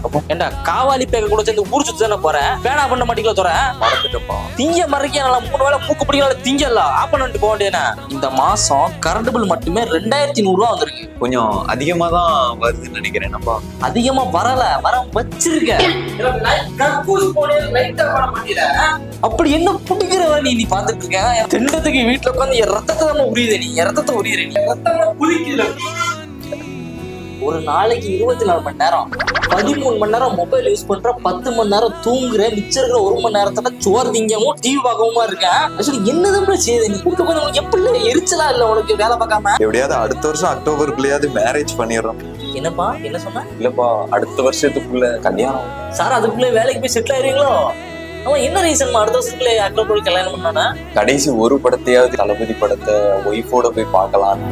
அப்போ ஏண்டா காவாலி பேக்க கூட சேர்ந்து ஊர் சுத்தி தானே போறேன், பேனா பண்ண மாட்டீங்களா தோற மறந்துட்டப்பா. திங்க மறைக்க நல்லா 3 வேளை மூக்கு பிடிக்கல திங்கல ஆப் பண்ணிட்டு போக வேண்டியனா. இந்த மாசம் கரண்ட் பில் மட்டுமே 2100 ரூபா வந்திருக்கு. கொஞ்சம் அதிகமா தான் வருதுன்னு நினைக்கிறேன்ப்பா. அதிகமா வர வச்சிருக்க. அப்படி என்ன புடிக்கிறவ நீ பாத்துட்டு இருக்க? திண்டத்துக்கு வீட்டுல உட்காந்து என் ரத்தத்தை தான் உரியுது. நீ என் ரத்தத்தை உரியுற. நீ ரத்தம் குதிக்குது. ஒரு நாளைக்கு 24 மணி நேரம் 13 மணி நேரம் மொபைல் யூஸ் பண்ற, 10 மணி நேரம் தூங்குற, மிச்சம் இருக்கிற 1 மணி நேரத்துல சோறு திங்கவும் டிவி பார்க்கவும் இருக்கேன். ஆக்சுவலி என்னதான் செய்யுது நீ? கூட்டு கொஞ்சம் உனக்கு எப்படி எரிச்சலா இல்ல உனக்கு வேலை பார்க்காம? எப்படியாவது அடுத்த வருஷம் அக்டோபருக்குள்ளேயாவது மேரேஜ் பண்ணிடுறோம். என்னப்பா என்ன சொன்ன? இல்லப்பா, அடுத்த வருஷத்துக்குள்ள கல்யாணம். சார் அதுக்குள்ளே வேலைக்கு போய் செட்டில் ஆயிருவீங்களோ? அவன் என்ன ரீசன் அடுத்த வருஷத்துக்குள்ளே அக்டோபர் கல்யாணம் பண்ணானா? கடைசி ஒரு படத்தையாவது தளபதி படத்தை ஒய்ஃபோட போய் பார்க்கலாம்.